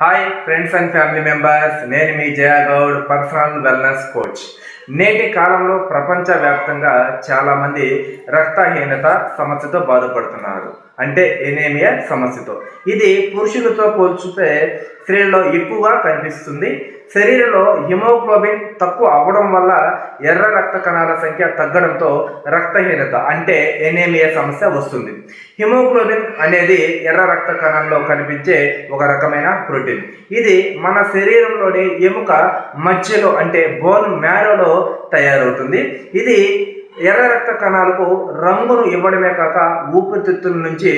Hi friends and family members, నేను మీ Jaya Goud, personal wellness coach. నేటి కాలంలో ప్రపంచవ్యాప్తంగా చాలామంది రక్తహీనత సమస్యతో బాధపడుతున్నారు. అంటే ఎనీమియా సమస్యతో. ఇది పురుషులతో పోల్చితే స్త్రీల్లో ఎక్కువగా కనిపిస్తుంది. శరీరంలో హిమోగ్లోబిన్ తక్కువ అవ్వడం వల్ల ఎర్ర రక్త కణాల సంఖ్య తగ్గడంతో రక్తహీనత అంటే ఎనీమియా సమస్య వస్తుంది. హిమోగ్లోబిన్ అనేది ఎర్ర రక్త కణంలో కనిపించే ఒక రకమైన ప్రోటీన్. ఇది మన శరీరంలోని ఎముక మధ్యలో అంటే బోన్ మ్యారోలో తయారవుతుంది. ఇది ఎర్ర రక్త కణాలకు రంగును ఇవ్వడమే కాక ఊపిరితిత్తుల నుంచి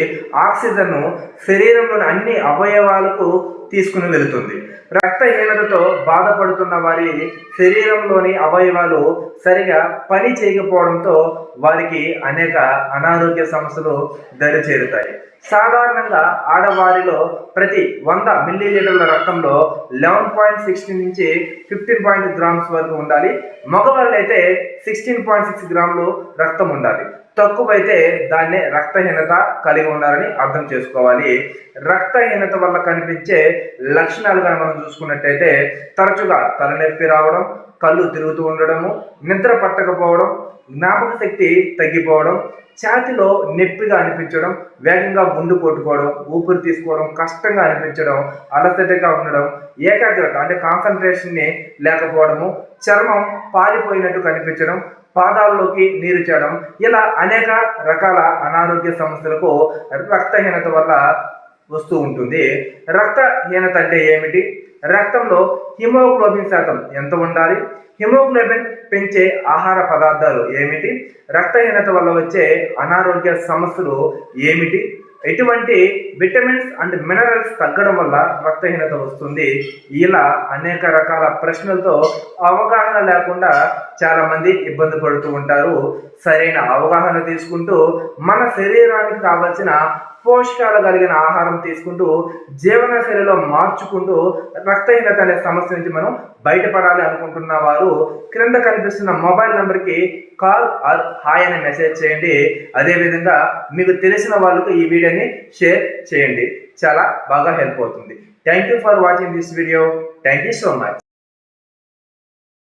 ఆక్సిజన్ను శరీరంలోని అన్ని అవయవాలకు తీసుకుని వెళుతుంది. రక్తహీనతతో బాధపడుతున్న వారి శరీరంలోని అవయవాలు సరిగా పని చేయకపోవడంతో వారికి అనేక అనారోగ్య సమస్యలు దరిచేరుతాయి. సాధారణంగా ఆడవారిలో ప్రతి 100 మిల్లీలీటర్ల రక్తంలో 11.60 నుంచి 15 గ్రామ్స్ వరకు ఉండాలి. మగవారిలో అయితే 16.6 గ్రాములు రక్తం ఉండాలి. తక్కువైతే దాన్నే రక్తహీనత కలిగి ఉన్నారని అర్థం చేసుకోవాలి. రక్తహీనత వల్ల కనిపించే లక్షణాలుగా మనం చూసుకున్నట్టయితే తరచుగా తలనొప్పి రావడం, కళ్ళు తిరుగుతూ ఉండడము, నిద్ర పట్టకపోవడం, జ్ఞాపక శక్తి తగ్గిపోవడం, ఛాతిలో నొప్పిగా అనిపించడం, వేగంగా గుండు కొట్టుకోవడం, ఊపిరి తీసుకోవడం కష్టంగా అనిపించడం, అలసటగా ఉండడం, ఏకాగ్రత అంటే కాన్సన్ట్రేషన్ని లేకపోవడము, చర్మం పాలిపోయినట్టు కనిపించడం, పాదాల్లోకి నీరు చేరడం, ఇలా అనేక రకాల అనారోగ్య సమస్యలకు రక్తహీనత వల్ల వస్తూ ఉంటుంది. రక్తహీనత అంటే ఏమిటి? రక్తంలో హిమోగ్లోబిన్ శాతం ఎంత ఉండాలి? హిమోగ్లోబిన్ పెంచే ఆహార పదార్థాలు ఏమిటి? రక్తహీనత వల్ల వచ్చే అనారోగ్య సమస్యలు ఏమిటి? ఎటువంటి విటమిన్స్ అండ్ మినరల్స్ తగ్గడం వల్ల రక్తహీనత వస్తుంది? ఇలా అనేక రకాల ప్రశ్నలతో అవగాహన లేకుండా చాలామంది ఇబ్బంది పడుతూ ఉంటారు. సరైన అవగాహన తీసుకుంటూ మన శరీరానికి కావలసిన పోషకాలు కలిగిన ఆహారం తీసుకుంటూ జీవనశైలిలో మార్చుకుంటూ రక్తహీనత అనే సమస్య నుంచి మనం బయటపడాలి అనుకుంటున్న వారు క్రింద కనిపిస్తున్న మొబైల్ నెంబర్కి కాల్ ఆర్ హాయ్ అని మెసేజ్ చేయండి. అదేవిధంగా మీకు తెలిసిన వాళ్ళకు ఈ వీడియోని షేర్ చేయండి. చాలా బాగా హెల్ప్ అవుతుంది. Thank you for watching this video. Thank you so much.